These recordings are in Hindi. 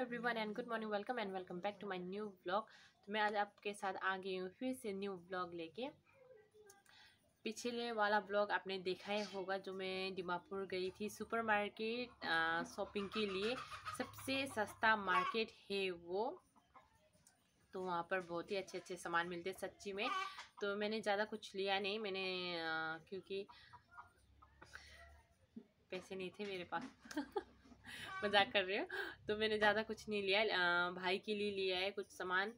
Everyone and good morning, welcome back to my new vlog. तो मैं आज आपके साथ आ गई हूँ फिर से न्यू व्लॉग लेके। पिछले वाला व्लॉग आपने देखा ही होगा जो मैं दीमापुर गई थी सुपरमार्केट शॉपिंग के लिए। सबसे सस्ता मार्केट है वो, तो वहाँ पर बहुत ही अच्छे अच्छे सामान मिलते हैं सच्ची में। तो मैंने ज़्यादा कुछ लिया नहीं, मैंने क्योंकि पैसे नहीं थे मेरे पास मजाक कर रही हूँ। तो मैंने ज़्यादा कुछ नहीं लिया, भाई के लिए लिया है कुछ सामान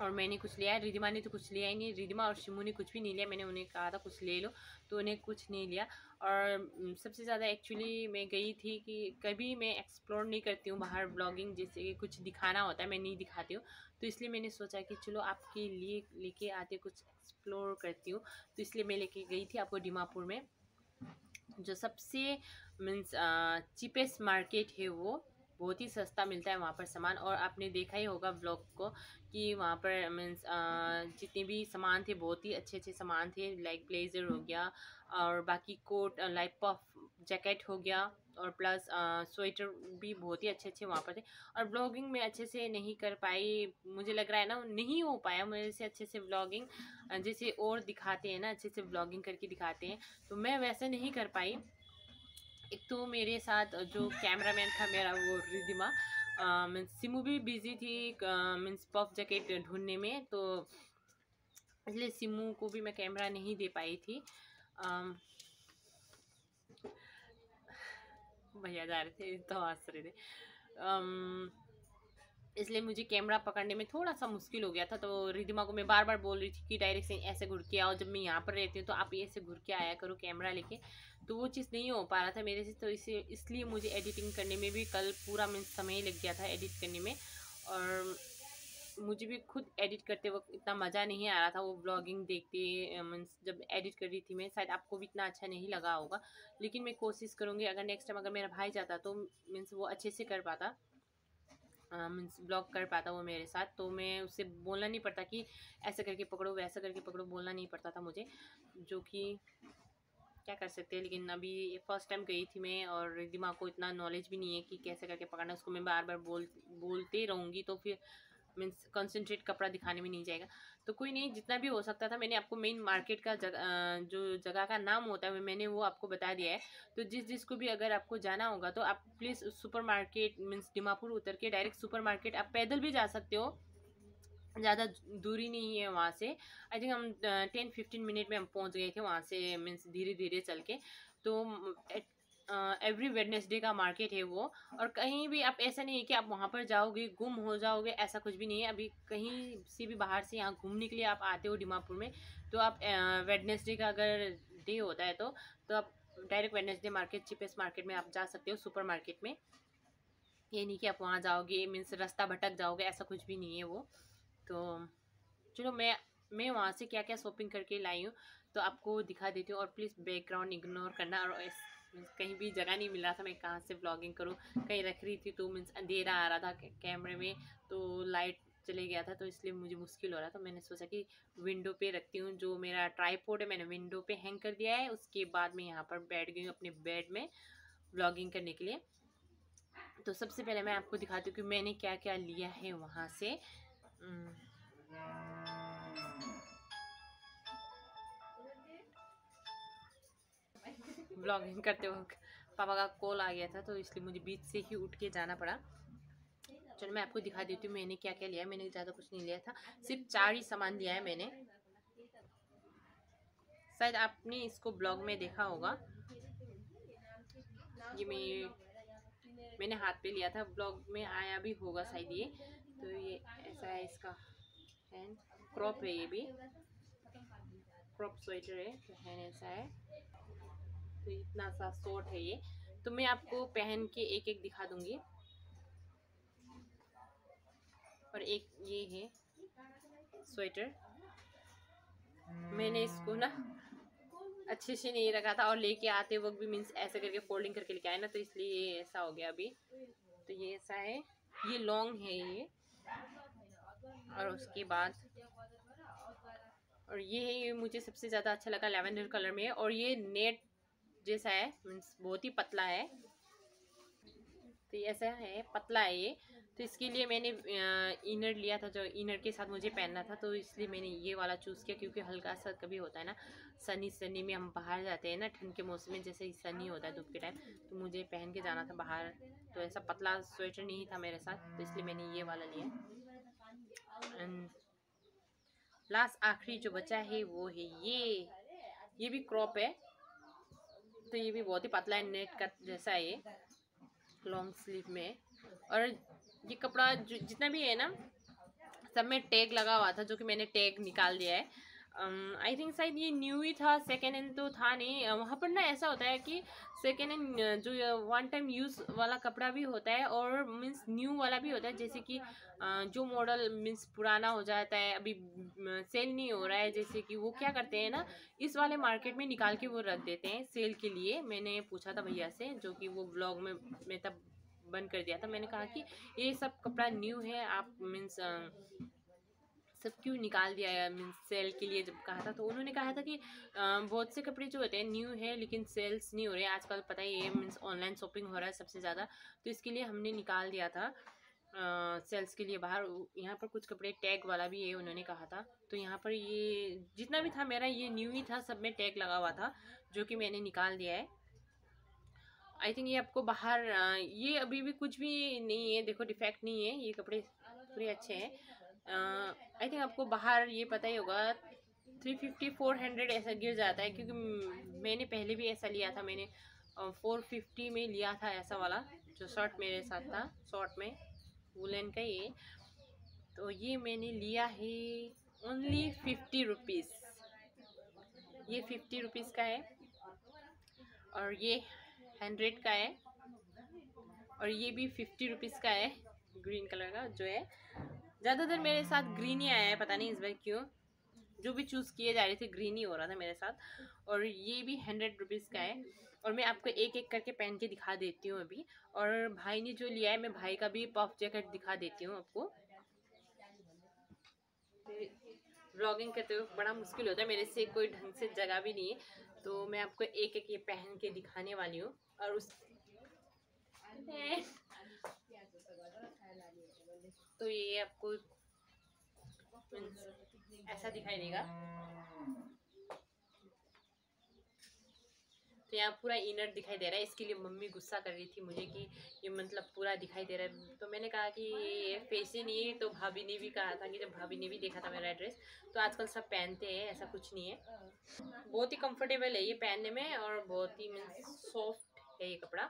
और मैंने कुछ लिया है। रिधिमा ने तो कुछ लिया ही नहीं, रिधिमा और शिमू ने कुछ भी नहीं लिया। मैंने उन्हें कहा था कुछ ले लो तो उन्हें कुछ नहीं लिया। और सबसे ज़्यादा एक्चुअली मैं गई थी कि कभी मैं एक्सप्लोर नहीं करती हूँ बाहर, ब्लॉगिंग जैसे कि कुछ दिखाना होता है मैं नहीं दिखाती हूँ। तो इसलिए मैंने सोचा कि चलो आपके लिए लेके आते कुछ एक्सप्लोर करती हूँ। तो इसलिए मैं लेके गई थी आपको दीमापुर में जो सबसे मीन्स चीपेस्ट मार्केट है, वो बहुत ही सस्ता मिलता है वहाँ पर सामान। और आपने देखा ही होगा व्लॉग को कि वहाँ पर मीन्स जितने भी सामान थे बहुत ही अच्छे अच्छे सामान थे, लाइक ब्लेजर हो गया और बाकी कोट लाइक पफ जैकेट हो गया और प्लस स्वेटर भी बहुत ही अच्छे अच्छे वहाँ पर थे। और ब्लॉगिंग में अच्छे से नहीं कर पाई, मुझे लग रहा है ना नहीं हो पाया मेरे से अच्छे से ब्लॉगिंग, जैसे और दिखाते हैं ना अच्छे से ब्लॉगिंग करके दिखाते हैं, तो मैं वैसे नहीं कर पाई। एक तो मेरे साथ जो कैमरामैन था मेरा वो रिधिमा, मीन्स सिमू भी बिजी थी मीन्स पफ जैकेट ढूंढने में, तो इसलिए सिमू को भी मैं कैमरा नहीं दे पाई थी। भैया जा रहे थे तो हंस रहे थे, इसलिए मुझे कैमरा पकड़ने में थोड़ा सा मुश्किल हो गया था। तो रिधिमा को मैं बार बार बोल रही थी कि डायरेक्शन ऐसे घुर के आओ, जब मैं यहाँ पर रहती हूँ तो आप ऐसे घुर के आया करो कैमरा लेके। तो वो चीज़ नहीं हो पा रहा था मेरे से, तो इसलिए मुझे एडिटिंग करने में भी कल पूरा मैं समय लग गया था एडिट करने में। और मुझे भी खुद एडिट करते वक्त इतना मज़ा नहीं आ रहा था वो ब्लॉगिंग देखते मीन्स जब एडिट कर रही थी मैं। शायद आपको भी इतना अच्छा नहीं लगा होगा, लेकिन मैं कोशिश करूँगी अगर नेक्स्ट टाइम अगर मेरा भाई जाता तो मीन्स वो अच्छे से कर पाता, मीन्स ब्लॉग कर पाता वो मेरे साथ। तो मैं उससे बोलना नहीं पड़ता कि ऐसा करके पकड़ो वैसा करके पकड़ो, बोलना नहीं पड़ता था मुझे, जो कि क्या कर सकते हैं। लेकिन अभी फर्स्ट टाइम गई थी मैं और दिमाग को इतना नॉलेज भी नहीं है कि कैसे करके पकड़ना, उसको मैं बार बार बोलते रहूँगी तो फिर मीन्स कंसंट्रेट कपड़ा दिखाने में नहीं जाएगा। तो कोई नहीं, जितना भी हो सकता था मैंने आपको मेन मार्केट का जो जगह का नाम होता है मैंने वो आपको बता दिया है। तो जिसको भी अगर आपको जाना होगा तो आप please super market means Dimapur उतर के डायरेक्ट सुपर मार्केट आप पैदल भी जा सकते हो, ज़्यादा दूरी नहीं है वहाँ से। आई थिंक हम 10-15 मिनट में हम पहुँच गए थे वहाँ से, मीन्स धीरे धीरे चल के। तो एवरी वेडनेसडे का मार्केट है वो। और कहीं भी आप ऐसा नहीं है कि आप वहाँ पर जाओगे गुम हो जाओगे, ऐसा कुछ भी नहीं है। अभी कहीं से भी बाहर से यहाँ घूमने के लिए आप आते हो दीमापुर में, तो आप वेडनेसडे का अगर डे होता है तो आप direct Wednesday market cheapest market में आप जा सकते हो सुपर मार्केट में। ये नहीं कि आप वहाँ जाओगे मीन्स रास्ता भटक जाओगे, ऐसा कुछ भी नहीं है वो। तो चलो मैं वहाँ से क्या क्या शॉपिंग करके लाई हूँ तो आपको दिखा देती हूँ। और प्लीज़ बैकग्राउंड इग्नोर करना। और कहीं भी जगह नहीं मिल रहा था मैं कहाँ से व्लॉगिंग करूँ, कहीं रख रही थी तो मीन्स अंधेरा आ रहा था कैमरे में, तो लाइट चले गया था तो इसलिए मुझे मुश्किल हो रहा था। मैंने सोचा कि विंडो पे रखती हूँ, जो मेरा ट्राईपोड है मैंने विंडो पे हैंग कर दिया है। उसके बाद मैं यहाँ पर बैठ गई हूँ अपने बेड में व्लॉगिंग करने के लिए। तो सबसे पहले मैं आपको दिखाती हूँ कि मैंने क्या क्या लिया है वहाँ से। ब्लॉगिंग करते वक्त पापा का कॉल आ गया था तो इसलिए मुझे बीच से ही उठ के जाना पड़ा। चलो मैं आपको दिखा देती हूँ मैंने क्या क्या लिया है। मैंने ज़्यादा कुछ नहीं लिया था, सिर्फ 4 ही सामान लिया है मैंने। शायद आपने इसको ब्लॉग में देखा होगा, ये मैंने हाथ पे लिया था, ब्लॉग में आया भी होगा शायद ये। तो ये ऐसा है, इसका हैंड क्रॉप है, ये भी क्रॉप स्वेटर है तो हैंड ऐसा है। तो इतना सा शॉर्ट है ये, तो मैं आपको पहन के एक एक दिखा दूंगी। और एक ये है स्वेटर, मैंने इसको ना अच्छे से नहीं रखा था और लेके आते वक्त भी मीन्स ऐसे करके फोल्डिंग करके लेके आए ना, तो इसलिए ये ऐसा हो गया अभी। तो ये ऐसा है, ये लॉन्ग है ये। और उसके बाद और ये मुझे सबसे ज़्यादा अच्छा लगा, लैवेंडर कलर में है और ये नेट जैसा है मीन्स बहुत ही पतला है। तो ये ऐसा है, पतला है ये। तो इसके लिए मैंने इनर लिया था, जो इनर के साथ मुझे पहनना था, तो इसलिए मैंने ये वाला चूज़ किया। क्योंकि हल्का सा कभी होता है ना सनी में हम बाहर जाते हैं ना, ठंड के मौसम में जैसे ही सनी होता है धूप के टाइम, तो मुझे पहन के जाना था बाहर। तो ऐसा पतला स्वेटर नहीं था मेरे साथ, तो इसलिए मैंने ये वाला लिया। एंड लास्ट आखिरी जो बचा है वो है ये भी क्रॉप है। तो ये भी बहुत ही पतला है, नेट का जैसा है ये, लॉन्ग स्लीव में। और ये कपड़ा जितना भी है ना, सब में टैग लगा हुआ था, जो कि मैंने टैग निकाल दिया है। आई थिंक शायद ये न्यू ही था, सेकेंड हैंड तो था नहीं। वहाँ पर ना ऐसा होता है कि सेकेंड हैंड जो वन टाइम यूज़ वाला कपड़ा भी होता है और मीन्स न्यू वाला भी होता है। जैसे कि जो मॉडल मीन्स पुराना हो जाता है, अभी सेल नहीं हो रहा है, जैसे कि वो क्या करते हैं ना, इस वाले मार्केट में निकाल के वो रख देते हैं सेल के लिए। मैंने पूछा था भैया से, जो कि वो ब्लॉग में मैं तब बंद कर दिया था। मैंने कहा कि ये सब कपड़ा न्यू है, आप मीन्स सब क्यों निकाल दिया है मीन्स सेल के लिए। जब कहा था तो उन्होंने कहा था कि बहुत से कपड़े जो होते हैं न्यू है लेकिन सेल्स नहीं हो रहे हैं आजकल, पता ही है मीन्स ऑनलाइन शॉपिंग हो रहा है सबसे ज़्यादा, तो इसके लिए हमने निकाल दिया था सेल्स के लिए बाहर। यहाँ पर कुछ कपड़े टैग वाला भी है उन्होंने कहा था। तो यहाँ पर ये जितना भी था मेरा ये न्यू ही था, सब में टैग लगा हुआ था, जो कि मैंने निकाल दिया है। आई थिंक ये आपको बाहर ये अभी भी कुछ भी नहीं है, देखो डिफेक्ट नहीं है, ये कपड़े पूरे अच्छे हैं। आई थिंक आपको बाहर ये पता ही होगा 350-400 ऐसा गिर जाता है। क्योंकि मैंने पहले भी ऐसा लिया था, मैंने 450 में लिया था ऐसा वाला जो शर्ट मेरे साथ था, शॉर्ट में वुलन का ये। तो ये मैंने लिया है ओनली 50 रुपीज़, ये 50 रुपीज़ का है। और ये 100 का है, और ये भी 50 रुपीज़ का है, ग्रीन कलर का जो है। ज़्यादातर मेरे साथ ग्रीन ही आया है, पता नहीं इस बार क्यों, जो भी चूज़ किए जा रहे थे ग्रीन ही हो रहा था मेरे साथ। और ये भी 100 रुपीज़ का है। और मैं आपको एक एक करके पहन के दिखा देती हूँ अभी। और भाई ने जो लिया है, मैं भाई का भी पफ जैकेट दिखा देती हूँ आपको। व्लॉगिंग करते हुए बड़ा मुश्किल होता है, मेरे से कोई ढंग से जगह भी नहीं है, तो मैं आपको एक एक ये पहन के दिखाने वाली हूँ। और उस तो ये आपको ऐसा दिखाई देगा। तो यहाँ पूरा इनर दिखाई दे रहा है। इसके लिए मम्मी गुस्सा कर रही थी मुझे कि ये मतलब पूरा दिखाई दे रहा है। तो मैंने कहा कि ये फैशन ही है। तो भाभी ने भी कहा था कि जब भाभी ने भी देखा था मेरा ड्रेस, तो आजकल सब पहनते हैं, ऐसा कुछ नहीं है। बहुत ही कंफर्टेबल है ये पहनने में, और बहुत ही मीन्स सॉफ्ट है ये कपड़ा।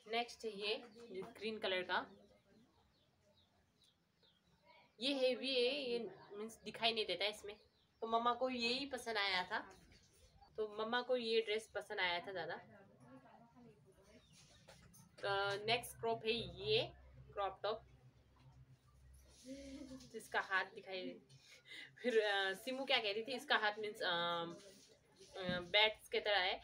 नेक्स्ट है ये ग्रीन कलर का, ये हेवी है, ये मीन्स दिखाई नहीं देता इसमें। तो मम्मा को यही पसंद आया था, तो मम्मा को ये ड्रेस पसंद आया था ज़्यादा। नेक्स्ट क्रॉप है ये क्रॉप टॉप, जिसका हाथ दिखाई फिर सिमू क्या कह रही थी, इसका हाथ मीन्स बैट्स की तरह है,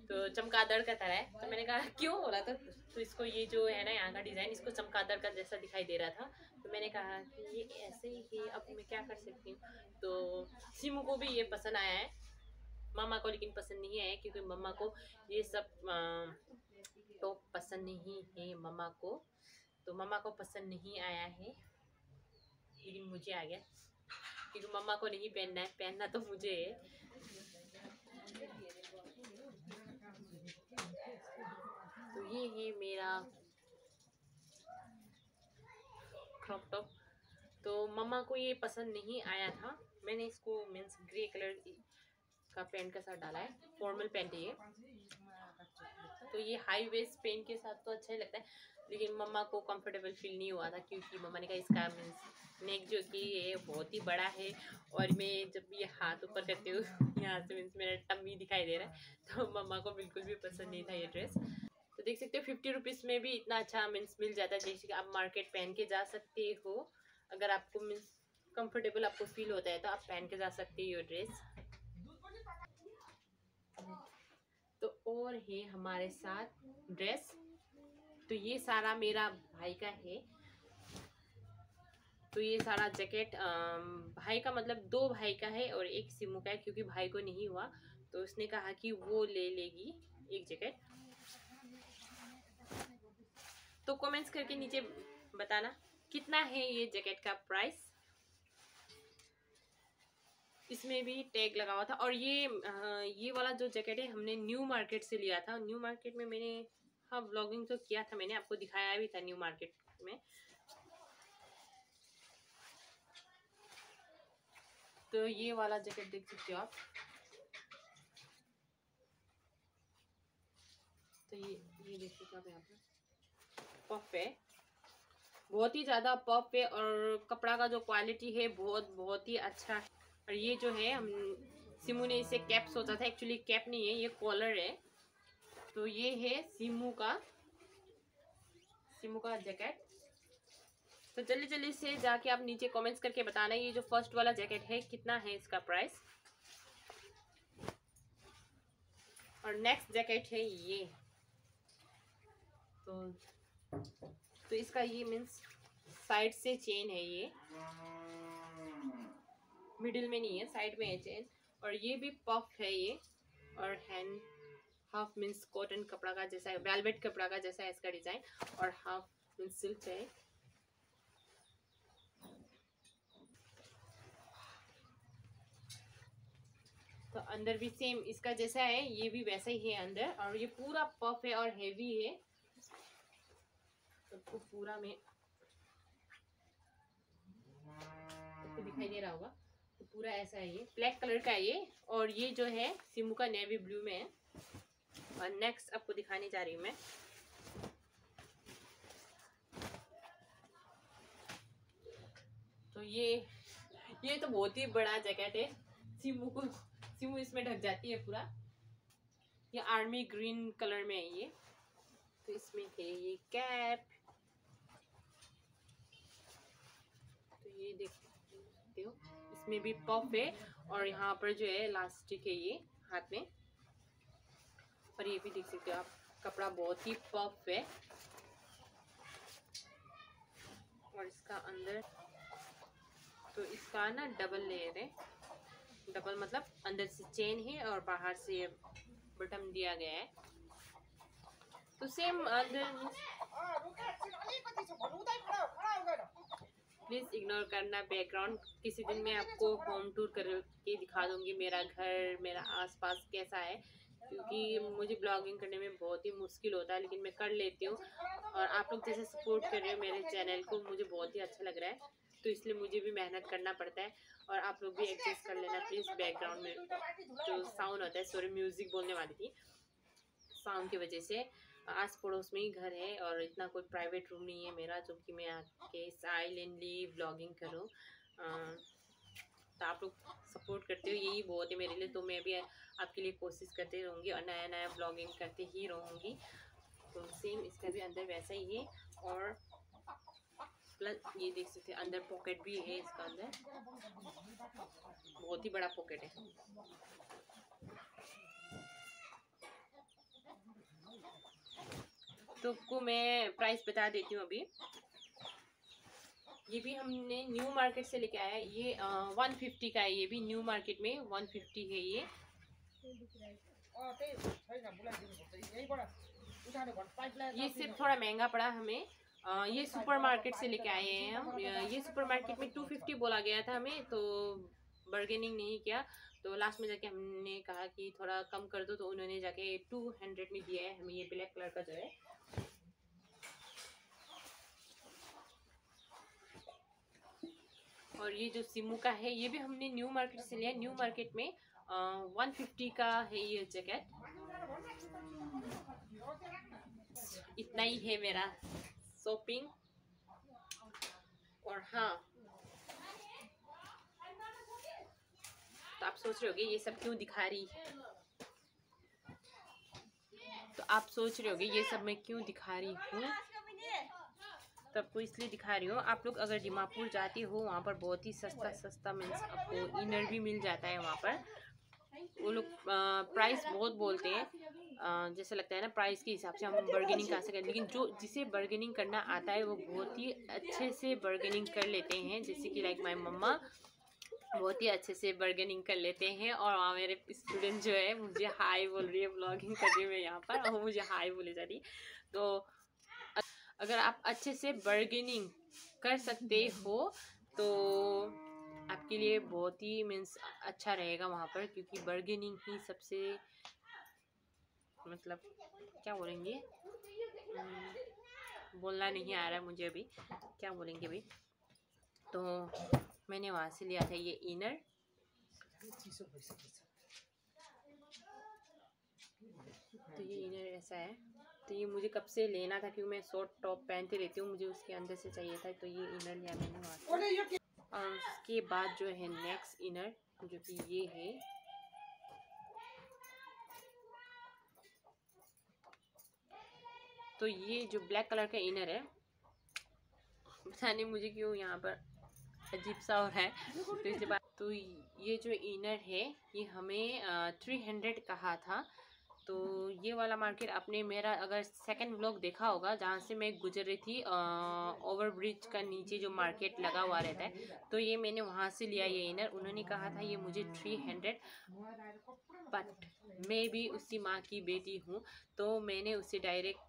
तो चमगादड़ का तरह है। तो मैंने कहा क्यों बोला था, तो इसको ये जो है ना यहाँ का डिज़ाइन, इसको चमगादड़ का जैसा दिखाई दे रहा था। तो मैंने कहा कि ये ऐसे ही है, अब मैं क्या कर सकती हूँ। तो सिमू को भी ये पसंद आया है, मम्मा को लेकिन पसंद नहीं आया, क्योंकि मम्मा को ये सब टॉप पसंद नहीं है मम्मा को। तो मम्मा को पसंद नहीं आया है, लेकिन मुझे आ गया, क्योंकि मम्मा को नहीं पहनना है, पहनना तो मुझे है। तो ये है मेरा क्रॉप टॉप। तो मम्मा को ये पसंद नहीं आया था, मैंने इसको मीन्स ग्रे कलर का पैंट के साथ डाला है, फॉर्मल पैंट है ये। तो ये हाई वेस्ट पैंट के साथ तो अच्छा ही लगता है, लेकिन मम्मा को कंफर्टेबल फील नहीं हुआ था, क्योंकि मम्मा ने कहा इसका मीन्स नेक जो कि है बहुत ही बड़ा है, और मैं जब ये हाथ ऊपर करती हूँ यहाँ से मीन्स मेरा टम्मी दिखाई दे रहा है, तो मम्मा को बिल्कुल भी पसंद नहीं था ये ड्रेस। तो देख सकते हो 50 रुपीज़ में भी इतना अच्छा मीन्स मिल जाता है, जैसे कि आप मार्केट पहन के जा सकते हो। अगर आपको मीन्स कंफर्टेबल आपको फील होता है तो आप पहन के जा सकते हो ये ड्रेस। तो और है हमारे साथ ड्रेस, तो ये सारा मेरा भाई का है। तो ये सारा जैकेट भाई का, मतलब 2 भाई का है और एक सिमू का है, क्योंकि भाई को नहीं हुआ तो उसने कहा कि वो ले लेगी एक जैकेट। तो कमेंट्स करके नीचे बताना कितना है ये जैकेट का प्राइस। इसमें भी टैग लगा हुआ था। और ये वाला जो जैकेट है हमने न्यू मार्केट से लिया था। न्यू मार्केट में मैंने हाँ व्लॉगिंग तो किया था, मैंने आपको दिखाया भी था न्यू मार्केट में। तो ये वाला जैकेट देख सकते हो आप। तो ये देख सकते हो आप, यहाँ पे पफ है, बहुत ही ज़्यादा पफ है। और कपड़ा का जो क्वालिटी है बहुत ही अच्छा है। और ये जो है हम सिमू ने इसे कैप सोचा था, एक्चुअली कैप नहीं है, ये कॉलर है। तो ये है सिमू का जैकेट। तो जल्दी से जाके आप नीचे कमेंट्स करके बताना ये जो फर्स्ट वाला जैकेट है कितना है इसका प्राइस। और नेक्स्ट जैकेट है ये। तो इसका ये मीन्स साइड से चेन है, ये मिडिल में नहीं है, साइड में है चेन। और ये भी पफ है ये। और हैंड हाफ मीन्स कॉटन कपड़ा का जैसा है, वेलवेट कपड़ा का जैसा है इसका डिजाइन। और हाफ मीन्स सिल्क है। तो अंदर भी सेम इसका जैसा है, ये भी वैसा ही है अंदर। और ये पूरा पफ है और हेवी है। सबको पूरा में आपको दिखाई दे रहा होगा। तो पूरा ऐसा है, ये ब्लैक कलर का है ये। और ये जो है सिमू का नेवी ब्लू में है। और नेक्स्ट आपको दिखाने जा रही हूँ मैं। तो ये तो बहुत ही बड़ा जैकेट है। सिमू इसमें ढक जाती है पूरा। ये आर्मी ग्रीन कलर में है ये। तो इसमें है ये कैप। तो ये देख सकते हो, इसमें भी पफ है। और यहाँ पर जो है इलास्टिक है ये हाथ में। और ये भी देख सकते हो आप, कपड़ा बहुत ही पफ है। और इसका अंदर तो इसका ना डबल लेयर है। डबल मतलब अंदर से चेन है और बाहर से बटन दिया गया है। तो सेम अंदर, प्लीज इग्नोर करना बैकग्राउंड। किसी दिन मैं आपको होम टूर करके दिखा दूंगी मेरा घर, मेरा आसपास कैसा है। क्योंकि मुझे ब्लॉगिंग करने में बहुत ही मुश्किल होता है, लेकिन मैं कर लेती हूँ। और आप लोग जैसे सपोर्ट कर रहे हो मेरे चैनल को, मुझे बहुत ही अच्छा लग रहा है। तो इसलिए मुझे भी मेहनत करना पड़ता है। और आप लोग भी एडजस्ट कर लेना प्लीज़। बैकग्राउंड में जो साउंड होता है, सॉरी म्यूज़िक बोलने वाली थी, साउंड की वजह से। आस पड़ोस में ही घर है और इतना कोई प्राइवेट रूम नहीं है मेरा, जो कि मैं आके साइलेंटली ब्लॉगिंग करूँ। तो आप लोग सपोर्ट करते हो, यही बहुत है मेरे लिए। तो मैं भी आपके लिए कोशिश करती रहूँगी और नया ब्लॉगिंग करते ही रहूँगी। तो सेम इसका भी अंदर वैसा ही है। और प्लस ये देख सकते हैं अंदर पॉकेट भी है इसका अंदर, बहुत ही बड़ा पॉकेट है। तो आपको मैं प्राइस बता देती हूँ अभी। ये भी हमने न्यू मार्केट से लेके आया है। ये 150 का है। ये भी न्यू मार्केट में 150 है ये। ये सिर्फ थोड़ा महंगा पड़ा हमें। ये सुपर मार्केट से लेके आए हैं हम। ये सुपर मार्केट में 250 बोला गया था हमें, तो बार्गेनिंग नहीं किया। तो लास्ट में जाके हमने कहा कि थोड़ा कम कर दो, तो उन्होंने जाके 200 में दिया है हमें ये ब्लैक कलर का जो है। और ये जो सिमू का है, ये भी हमने न्यू मार्केट से लिया। न्यू मार्केट में 150 का है ये जैकेट। इतना ही है मेरा शॉपिंग। और हाँ, तो आप सोच रहे होगे ये सब क्यों दिखा रही है। तो आप सोच रहे होगे ये सब मैं क्यों दिखा रही हूँ। तो आपको इसलिए दिखा रही हूँ, आप लोग अगर दीमापुर जाते हो, वहाँ पर बहुत ही सस्ता मीन्स आपको इनर भी मिल जाता है वहाँ पर। वो लोग प्राइस बहुत बोलते हैं, जैसे लगता है ना प्राइस के हिसाब से हम बार्गेनिंग कहाँ से करें। लेकिन जिसे बार्गेनिंग करना आता है वो बहुत ही अच्छे से बार्गेनिंग कर लेते हैं। जैसे कि लाइक माय मम्मा, बहुत ही अच्छे से बार्गेनिंग कर लेते हैं। और वहाँ मेरे स्टूडेंट जो है मुझे हाय बोल रही है, ब्लॉगिंग कर रही है मैं यहाँ पर, और वो मुझे हाय बोले जा रही है। तो अगर आप अच्छे से बार्गेनिंग कर सकते हो तो आपके लिए बहुत ही मीन्स अच्छा रहेगा वहाँ पर, क्योंकि बार्गेनिंग ही सबसे मतलब क्या बोलेंगे, बोलना नहीं आ रहा है मुझे अभी, क्या बोलेंगे अभी। तो मैंने वहाँ से लिया था ये इनर, तो ये इनर ऐसा है। तो ये मुझे कब से लेना था, क्योंकि मैं शॉर्ट टॉप पहनती रहती हूँ, मुझे उसके अंदर से चाहिए था, तो ये इनर लिया मैंने वहाँ से। और उसके बाद जो है नेक्स्ट इनर, जो कि ये है, तो ये जो ब्लैक कलर का इनर है, पता नहीं मुझे क्यों यहाँ पर अजीब सा हो रहा है, तो इसके बाद तो ये जो इनर है ये हमें 300 कहा था। तो ये वाला मार्केट आपने मेरा अगर सेकंड व्लॉग देखा होगा, जहाँ से मैं गुजर रही थी ओवर ब्रिज का नीचे जो मार्केट लगा हुआ रहता है, तो ये मैंने वहाँ से लिया ये इनर। उन्होंने कहा था ये मुझे 300, बट मैं भी उसी माँ की बेटी हूँ, तो मैंने उससे डायरेक्ट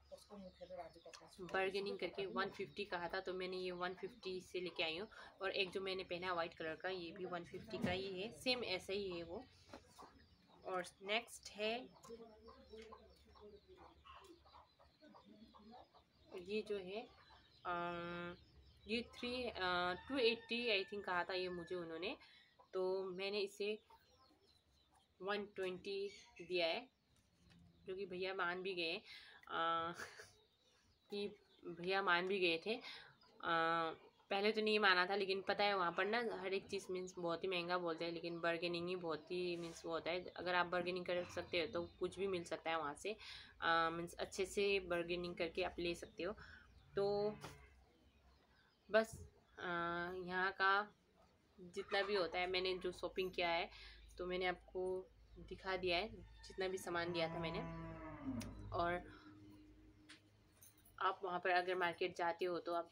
बार्गेनिंग करके 150 कहा था, तो मैंने ये 150 से लेके आई हूँ। और एक जो मैंने पहना है वाइट कलर का, ये भी 150 का ही है, सेम ऐसा ही है वो। और नेक्स्ट है ये जो है ये 280 आई थिंक कहा था ये मुझे उन्होंने, तो मैंने इसे 120 दिया है, जो कि भैया मान भी गए कि भैया मान भी गए थे। पहले तो नहीं माना था, लेकिन पता है वहाँ पर ना हर एक चीज़ मीन्स बहुत ही महंगा बोलते हैं, लेकिन बार्गेनिंग ही बहुत ही मीन्स वो होता है। अगर आप बार्गेनिंग कर सकते हो तो कुछ भी मिल सकता है वहाँ से, मीन्स अच्छे से बार्गेनिंग करके आप ले सकते हो। तो बस यहाँ का जितना भी होता है, मैंने जो शॉपिंग किया है तो मैंने आपको दिखा दिया है, जितना भी सामान दिया था मैंने। और आप वहाँ पर अगर मार्केट जाते हो तो आप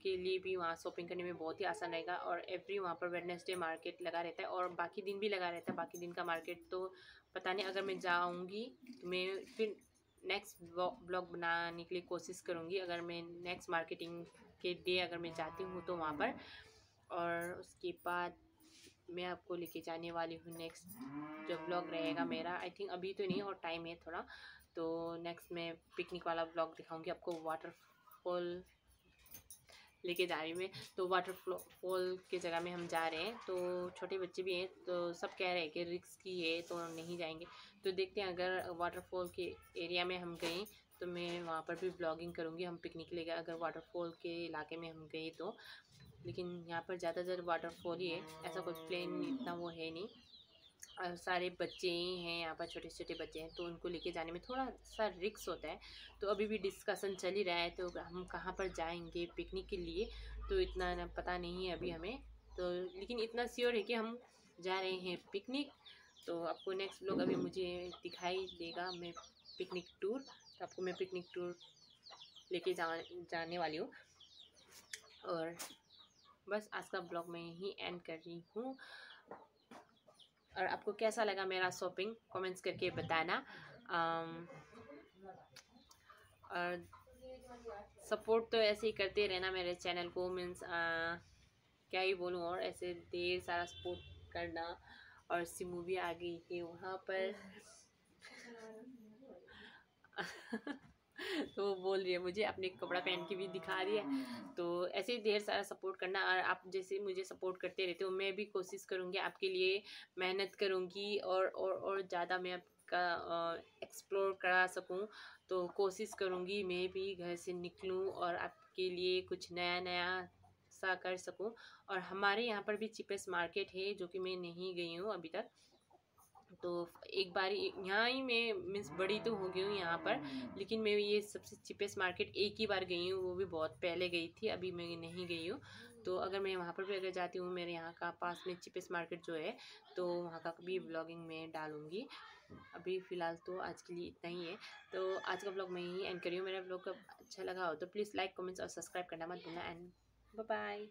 के लिए भी वहाँ शॉपिंग करने में बहुत ही आसान रहेगा। और एवरी वहाँ पर वेडनेसडे मार्केट लगा रहता है, और बाकी दिन भी लगा रहता है। बाकी दिन का मार्केट तो पता नहीं, अगर मैं जाऊँगी तो मैं फिर नेक्स्ट ब्लॉग बनाने के लिए कोशिश करूँगी, अगर मैं नेक्स्ट मार्केटिंग के डे अगर मैं जाती हूँ तो वहाँ पर। और उसके बाद मैं आपको लेके जाने वाली हूँ नेक्स्ट जो ब्लॉग रहेगा मेरा, आई थिंक अभी तो नहीं और टाइम है थोड़ा, तो नेक्स्ट मैं पिकनिक वाला ब्लॉग दिखाऊंगी आपको। वाटरफॉल लेके जा रही हूँ मैं, तो वाटरफॉल के जगह में हम जा रहे हैं, तो छोटे बच्चे भी हैं, तो सब कह रहे हैं कि रिस्की है तो नहीं जाएंगे। तो देखते हैं, अगर वाटरफॉल के एरिया में हम गए तो मैं वहाँ पर भी ब्लॉगिंग करूँगी। हम पिकनिक ले गए अगर वाटरफॉल के इलाके में हम गए तो, लेकिन यहाँ पर ज़्यादातर वाटरफॉल ही है, ऐसा कोई प्लेन इतना वो है नहीं। और सारे बच्चे ही हैं यहाँ पर, छोटे छोटे बच्चे हैं, तो उनको लेके जाने में थोड़ा सा रिस्क होता है। तो अभी भी डिस्कशन चल ही रहा है, तो हम कहाँ पर जाएंगे पिकनिक के लिए, तो इतना पता नहीं है अभी हमें, तो लेकिन इतना श्योर है कि हम जा रहे हैं पिकनिक। तो आपको नेक्स्ट ब्लॉग अभी मुझे दिखाई देगा, मैं पिकनिक टूर, तो आपको मैं पिकनिक टूर लेके जाने वाली हूँ। और बस आज का ब्लॉग मैं यहीं एंड कर रही हूँ। और आपको कैसा लगा मेरा शॉपिंग कमेंट्स करके बताना। और सपोर्ट तो ऐसे ही करते रहना मेरे चैनल को, मीन्स क्या ही बोलूँ, और ऐसे ढेर सारा सपोर्ट करना। और सिमू भी आ गई है वहाँ पर तो वो बोल रही है मुझे अपने कपड़ा पहन के भी दिखा रही है, तो ऐसे ही ढेर सारा सपोर्ट करना। और आप जैसे मुझे सपोर्ट करते रहते हो, मैं भी कोशिश करूँगी आपके लिए, मेहनत करूँगी और ज़्यादा मैं आपका एक्सप्लोर करा सकूँ, तो कोशिश करूँगी मैं भी घर से निकलूँ और आपके लिए कुछ नया नया सा कर सकूँ। और हमारे यहाँ पर भी चीपेस्ट मार्केट है जो कि मैं नहीं गई हूँ अभी तक, तो एक बार यहाँ ही मैं मीन्स बड़ी तो हो गई हूँ यहाँ पर, लेकिन मैं ये सबसे चीपेस्ट मार्केट एक ही बार गई हूँ, वो भी बहुत पहले गई थी, अभी मैं नहीं गई हूँ। तो अगर मैं वहाँ पर भी अगर जाती हूँ, मेरे यहाँ का पास में चीपेस्ट मार्केट जो है, तो वहाँ का भी ब्लॉगिंग में डालूँगी। अभी फ़िलहाल तो आज के लिए इतना ही है, तो आज का ब्लॉग मैं यही एंड करी हूँ। मेरा ब्लॉग अच्छा लगा हो तो प्लीज़ लाइक कमेंट्स और सब्सक्राइब करना मत भूलना, एंड बाय बाय।